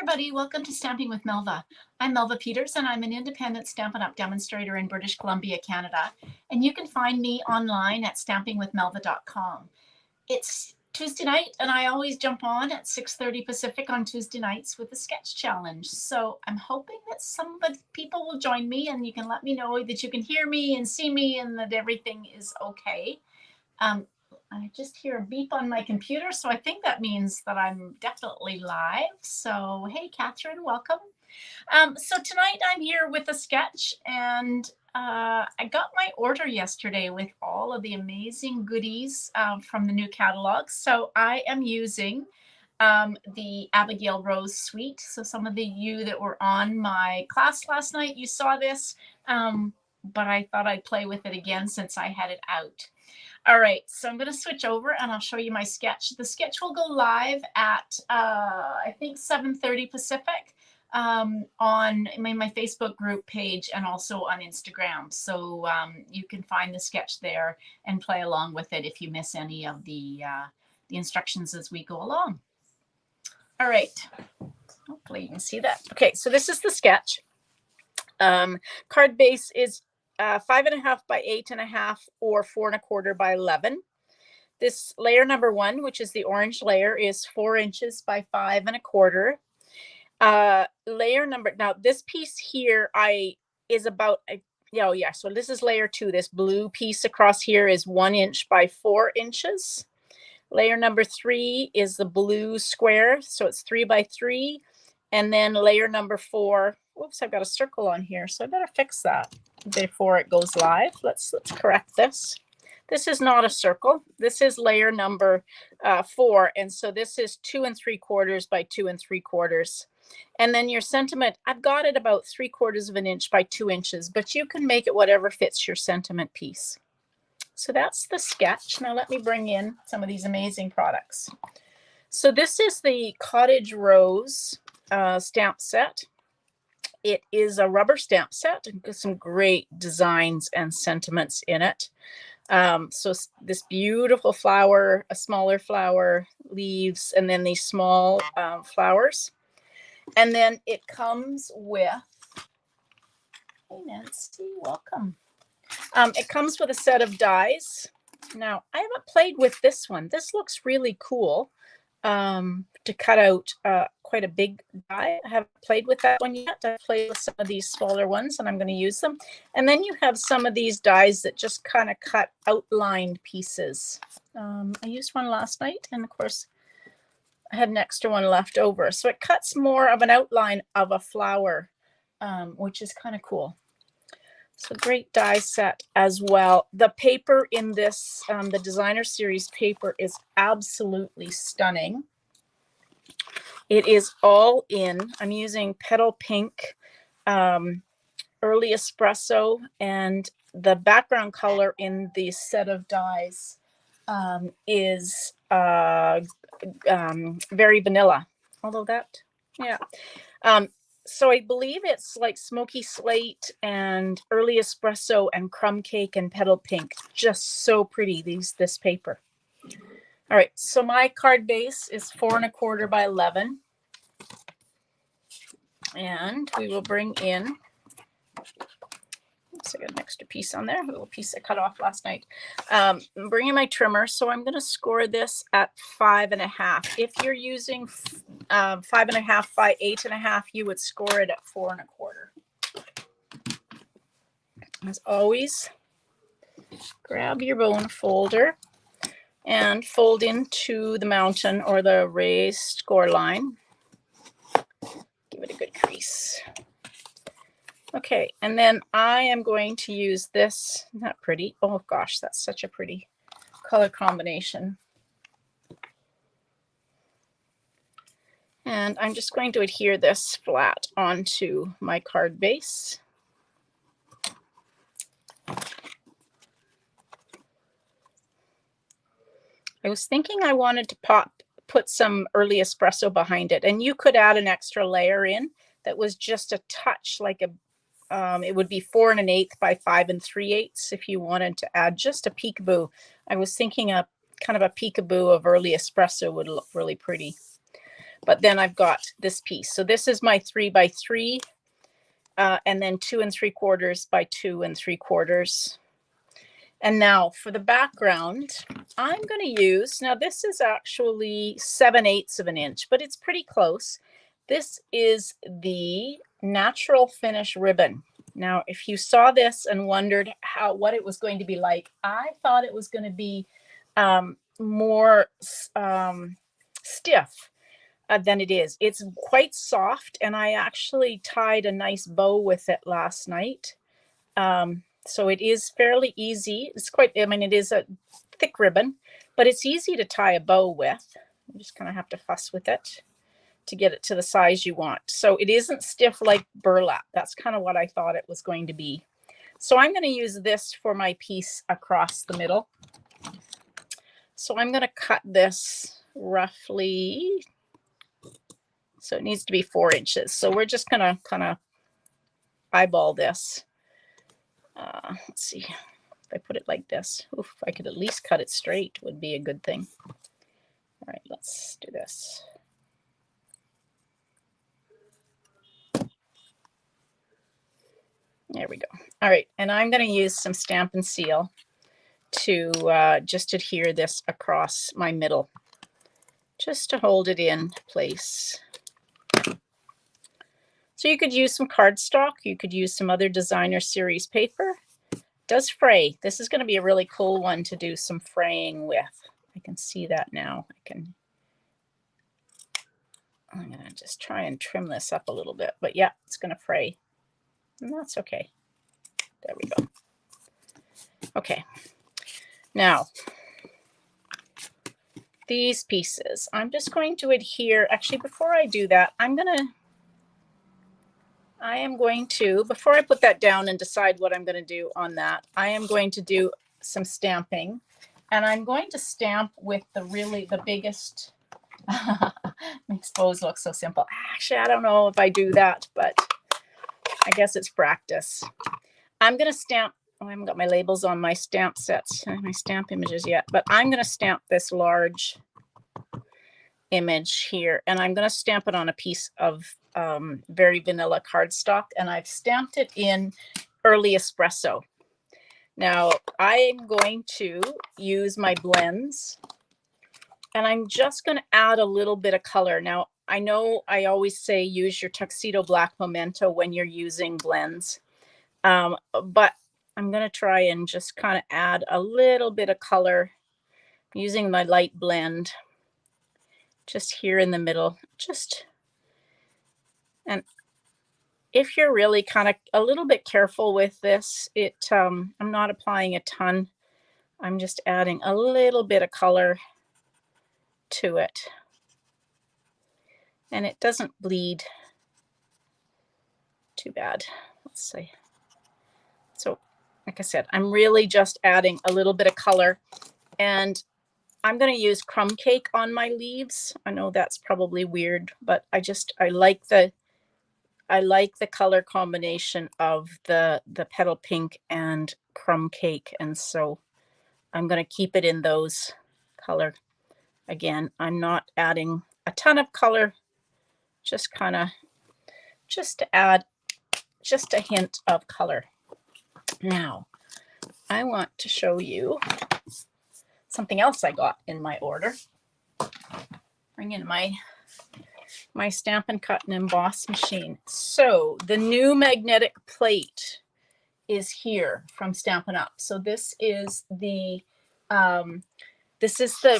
everybody, welcome to Stamping with Melva. I'm Melva Peters and I'm an independent Stampin' Up! Demonstrator in British Columbia, Canada. And you can find me online at stampingwithmelva.com. It's Tuesday night and I always jump on at 6:30 Pacific on Tuesday nights with a sketch challenge. So I'm hoping that some people will join me and you can let me know that you can hear me and see me and that everything is okay. I just hear a beep on my computer, so I think that means that I'm definitely live. So, hey, Catherine, welcome. So tonight I'm here with a sketch, and I got my order yesterday with all of the amazing goodies from the new catalog. So I am using the Abigail Rose Suite. So some of you that were on my class last night, you saw this, but I thought I'd play with it again since I had it out. All right, so I'm going to switch over and I'll show you my sketch. The sketch will go live at, I think, 7:30 Pacific on my Facebook group page and also on Instagram. So you can find the sketch there and play along with it if you miss any of the instructions as we go along. All right, hopefully you can see that. Okay, so this is the sketch. Card base is 5.5 by 8.5 or 4.25 by 11. This layer number 1, which is the orange layer, is 4 inches by 5.25. Layer number, now this piece here is about, so this is layer 2. This blue piece across here is 1 inch by 4 inches. Layer number 3 is the blue square, so it's 3 by 3. And then layer number 4, whoops, I've got a circle on here, so I better fix that before it goes live. Let's correct this. This is not a circle. This is layer number 4, and so this is 2 3/4 by 2 3/4. And then your sentiment, I've got it about 3/4 of an inch by 2 inches, but you can make it whatever fits your sentiment piece. So that's the sketch. Now let me bring in some of these amazing products. So this is the Cottage Rose stamp set. It is a rubber stamp set and got some great designs and sentiments in it. So this beautiful flower, a smaller flower, leaves, and then these small flowers. And then it comes with, hey Nancy, welcome. It comes with a set of dies. Now, I haven't played with this one. This looks really cool. To cut out quite a big die. I haven't played with that one yet. I've played with some of these smaller ones and I'm going to use them. And then you have some of these dies that just kind of cut outlined pieces. I used one last night and of course I had an extra one left over. So it cuts more of an outline of a flower, which is kind of cool. So great die set as well. The paper in this, the designer series paper is absolutely stunning. It is all in. I'm using Petal Pink, Early Espresso, and the background color in the set of dies is very vanilla. Although that, yeah. So I believe it's like Smoky Slate and Early Espresso and Crumb Cake and Petal Pink. Just so pretty, this paper. All right, so my card base is 4.25 by 11. And we will bring in, oops, I got an extra piece on there, a little piece I cut off last night. I'm bringing my trimmer, so I'm going to score this at 5.5. If you're using 5.5 by 8.5, you would score it at 4.25. As always, grab your bone folder and fold into the mountain or the raised score line. Give it a good crease. Okay, and then I am going to use this. Isn't that pretty? Oh gosh, that's such a pretty color combination. And I'm just going to adhere this flat onto my card base. I was thinking I wanted to put some Early Espresso behind it, and you could add an extra layer in that was just a touch like a, it would be 4 1/8 by 5 3/8 if you wanted to add just a peekaboo. I was thinking a kind of a peekaboo of Early Espresso would look really pretty. but then I've got this piece. So this is my 3 by 3, and then 2 3/4 by 2 3/4. And now for the background, I'm going to use, now this is actually 7/8 of an inch, but it's pretty close. This is the natural finish ribbon. Now, if you saw this and wondered what it was going to be like, I thought it was going to be more stiff than it is. It's quite soft, and I actually tied a nice bow with it last night. So it is fairly easy. It's quite, I mean, it is a thick ribbon, but it's easy to tie a bow with. You just kind of have to fuss with it to get it to the size you want. So it isn't stiff like burlap. That's kind of what I thought it was going to be. So I'm going to use this for my piece across the middle. So I'm going to cut this roughly, so it needs to be 4 inches. So we're just going to kind of eyeball this. Let's see, if I put it like this, if I could at least cut it straight would be a good thing. All right, let's do this. There we go. All right, and I'm going to use some Stampin' Seal to just adhere this across my middle, just to hold it in place. So you could use some cardstock, you could use some other designer series paper. It does fray. This is going to be a really cool one to do some fraying with. I can see that now. I'm going to just try and trim this up a little bit, but yeah, it's going to fray. And that's okay. There we go. Okay. Now, these pieces, I'm just going to adhere. Actually, before I do that, I am going to, before I put that down and decide what I'm going to do on that, I am going to do some stamping. And I'm going to stamp with the biggest, makes bows look so simple. Actually, I don't know if I do that, but I guess it's practice. I'm going to stamp, oh, I haven't got my labels on my stamp sets, my stamp images yet, but I'm going to stamp this large image here, and I'm going to stamp it on a piece of very vanilla cardstock, and I've stamped it in early espresso. Now I'm going to use my blends, and I'm just going to add a little bit of color. Now I know I always say use your Tuxedo Black Memento when you're using blends, but I'm going to try and just kind of add a little bit of color using my light blend just here in the middle. And if you're really kind of a little bit careful with this, I'm not applying a ton. I'm just adding a little bit of color to it. And it doesn't bleed too bad. Let's see. So, like I said, I'm really just adding a little bit of color, and I'm going to use crumb cake on my leaves. I know that's probably weird, but I like the color combination of the petal pink and crumb cake, and so I'm going to keep it in those color. Again, I'm not adding a ton of color, just to add just a hint of color. Now, I want to show you something else I got in my order. Bring in my Stampin' Cut and Emboss machine. So the new magnetic plate is here from Stampin' Up. So this is the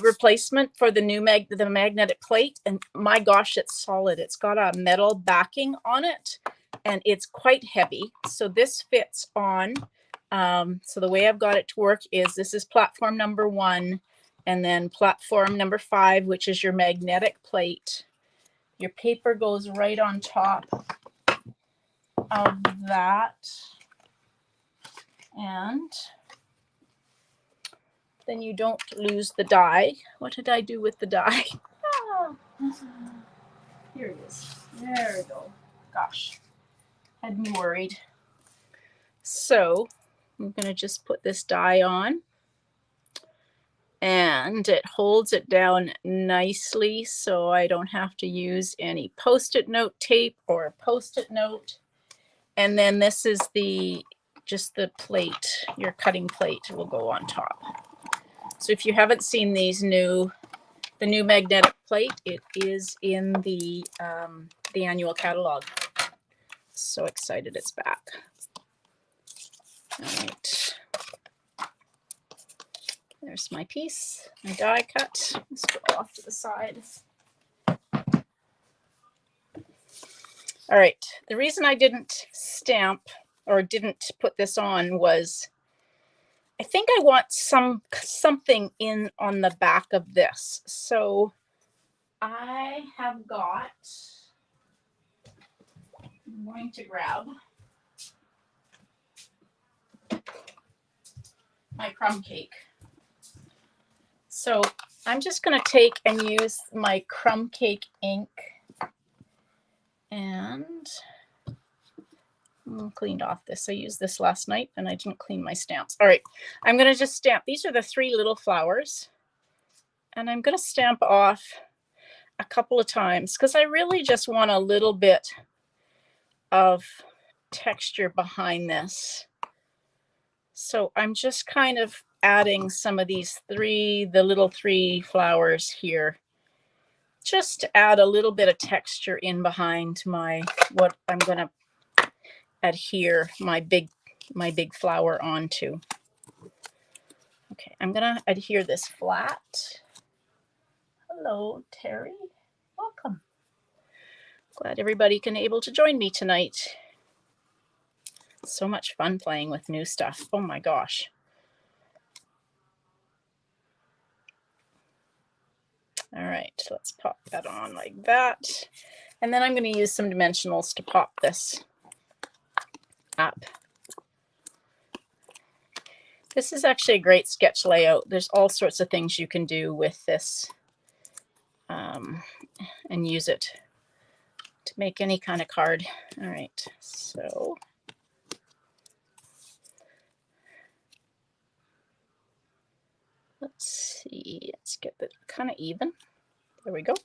replacement for the new magnetic plate, and my gosh, it's solid. It's got a metal backing on it, and it's quite heavy. So this fits on. So the way I've got it to work is this is platform number 1, and then platform number 5, which is your magnetic plate. Your paper goes right on top of that, and then you don't lose the die. What did I do with the die? Oh, here it is. There we go. Gosh, had me worried. So I'm going to just put this die on. and it holds it down nicely so I don't have to use any Post-it note tape or Post-it note. And then this is just the plate, your cutting plate will go on top. So if you haven't seen the new magnetic plate, it is in the annual catalog. So excited it's back. All right. There's my piece, my die cut. Let's go off to the side. All right. The reason I didn't stamp or didn't put this on was I think I want something in on the back of this. So I have got, I'm going to grab my crumb cake. So I'm just going to take and use my crumb cake ink and cleaned off this. I used this last night and I didn't clean my stamps. All right, I'm going to just stamp. These are the 3 little flowers and I'm going to stamp off a couple of times because I really just want a little bit of texture behind this. So I'm just kind of adding some of these the little 3 flowers here, just to add a little bit of texture in behind what I'm going to adhere my big flower onto. Okay, I'm going to adhere this flat. Hello, Terry. Welcome. Glad everybody can able to join me tonight. So much fun playing with new stuff. Oh my gosh. All right, let's pop that on like that. And then I'm going to use some dimensionals to pop this up. This is actually a great sketch layout. There's all sorts of things you can do with this and use it to make any kind of card. All right, so let's see, let's get that kind of even. There we go.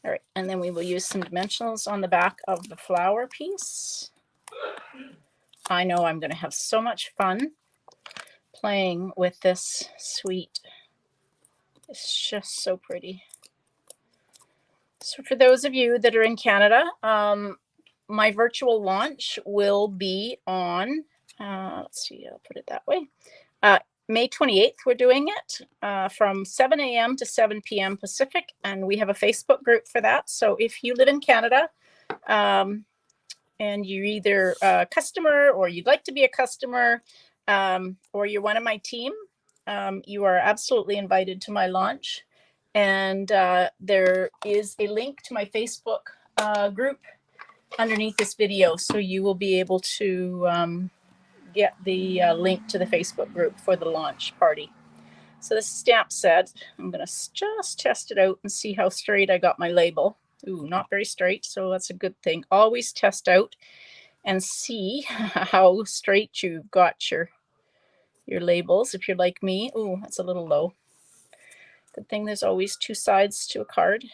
All right, and then we will use some dimensionals on the back of the flower piece. I know I'm going to have so much fun playing with this suite. It's just so pretty. So for those of you that are in Canada, my virtual launch will be on, let's see, I'll put it that way. May 28th, we're doing it from 7 a.m. to 7 p.m. Pacific, and we have a Facebook group for that. So if you live in Canada and you're either a customer or you'd like to be a customer or you're one of my team, you are absolutely invited to my launch. And there is a link to my Facebook group underneath this video, so you will be able to get the link to the Facebook group for the launch party. So this stamp set, I'm going to just test it out and see how straight I got my label. Ooh, not very straight, so that's a good thing. Always test out and see how straight you've got your labels. If you're like me, ooh, that's a little low. Good thing there's always 2 sides to a card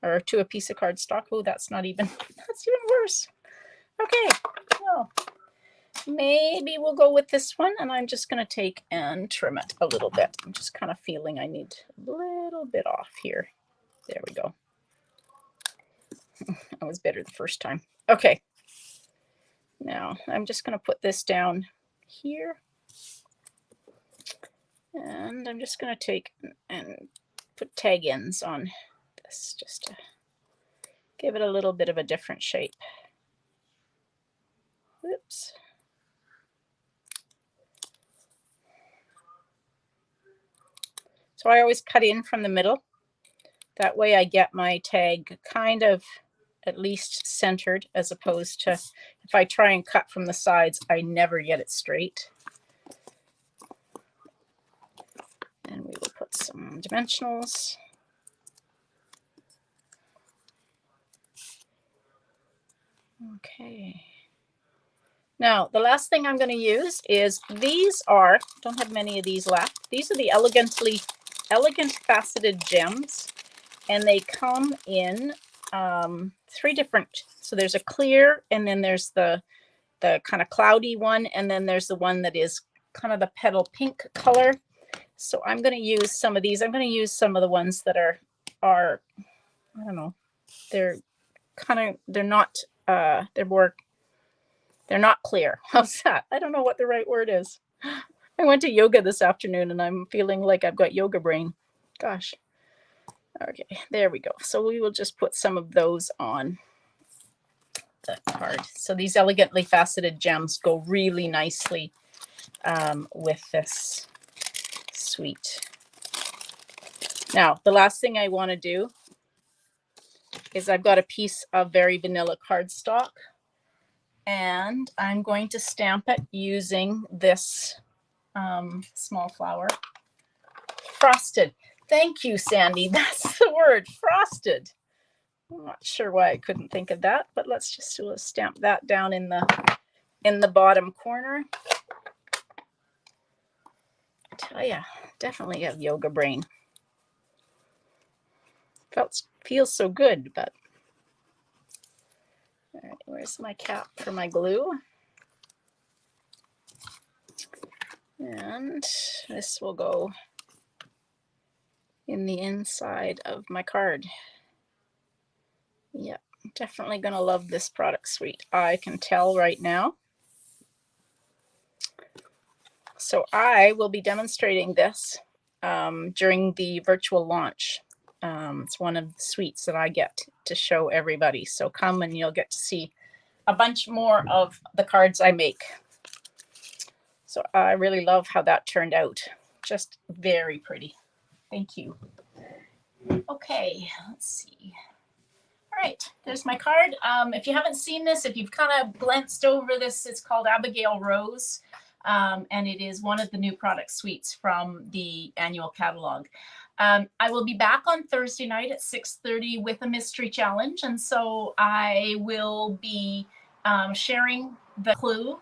or to a piece of cardstock. Oh, that's not even, that's even worse. Okay, well, maybe we'll go with this one, and I'm just going to take and trim it a little bit. I'm just kind of feeling I need a little bit off here. There we go. I was better the first time. Okay. Now I'm just going to put this down here. And I'm just going to take and put tag ends on this just to give it a little bit of a different shape. Oops. So I always cut in from the middle. That way I get my tag kind of at least centered, as opposed to if I try and cut from the sides, I never get it straight. And we will put some dimensionals. Okay. Now, the last thing I'm going to use is these are, don't have many of these left. These are the elegant faceted gems, and they come in 3 different. So there's a clear, and then there's the kind of cloudy one, and then there's the one that is kind of the petal pink color. So I'm going to use some of these. I'm going to use some of the ones that are I don't know, they're not they're not clear. How's that? I don't know what the right word is. I went to yoga this afternoon and I'm feeling like I've got yoga brain. Gosh. Okay, there we go. So we will just put some of those on the card. So these elegantly faceted gems go really nicely with this suite. Now, the last thing I want to do is I've got a piece of very vanilla cardstock, and I'm going to stamp it using this small flower. Frosted. Thank you, Sandy. That's the word, frosted. I'm not sure why I couldn't think of that, but let's just stamp that down in the bottom corner. I tell ya, definitely have yoga brain. Feels so good, but all right, where's my cap for my glue? And this will go in the inside of my card. Yep, definitely gonna love this product suite. I can tell right now. So I will be demonstrating this during the virtual launch. It's one of the suites that I get to show everybody. So come and you'll get to see a bunch more of the cards I make. So I really love how that turned out. Just very pretty. Thank you. Okay, let's see. All right, there's my card. If you haven't seen this, if you've kind of glanced over this, it's called Abigail Rose. And it is one of the new product suites from the annual catalog. I will be back on Thursday night at 6:30 with a mystery challenge. And so I will be sharing the clue.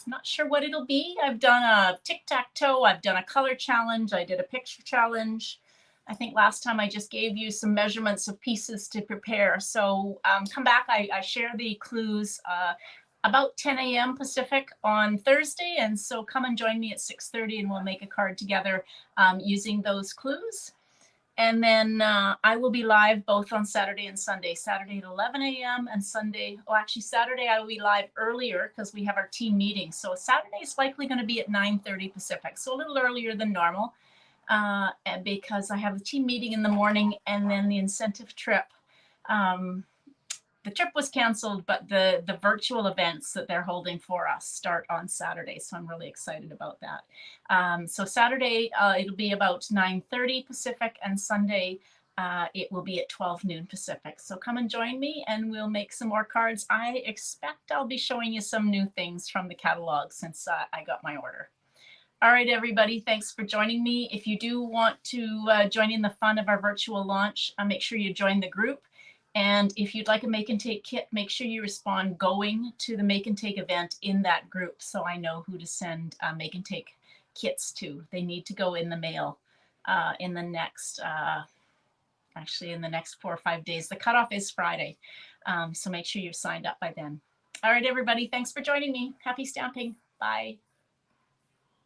Not sure what it'll be. I've done a tic-tac-toe. I've done a color challenge. I did a picture challenge. I think last time I just gave you some measurements of pieces to prepare. So come back. I share the clues about 10 a.m. Pacific on Thursday. And so come and join me at 6:30 and we'll make a card together using those clues. And then I will be live both on Saturday and Sunday. Saturday at 11 a.m. and Sunday, actually Saturday I will be live earlier because we have our team meeting. So Saturday is likely going to be at 9:30 Pacific, so a little earlier than normal and because I have the team meeting in the morning and then the incentive trip. The trip was canceled, but the virtual events that they're holding for us start on Saturday. So I'm really excited about that. So Saturday, it'll be about 9:30 Pacific, and Sunday, it will be at 12 noon Pacific. So come and join me and we'll make some more cards. I expect I'll be showing you some new things from the catalog since I got my order. All right, everybody, thanks for joining me. If you do want to join in the fun of our virtual launch, make sure you join the group. And if you'd like a make and take kit, make sure you respond going to the make and take event in that group so I know who to send make and take kits to. They need to go in the mail in the next, actually in the next 4 or 5 days. The cutoff is Friday. So make sure you've signed up by then. All right, everybody, thanks for joining me. Happy stamping. Bye.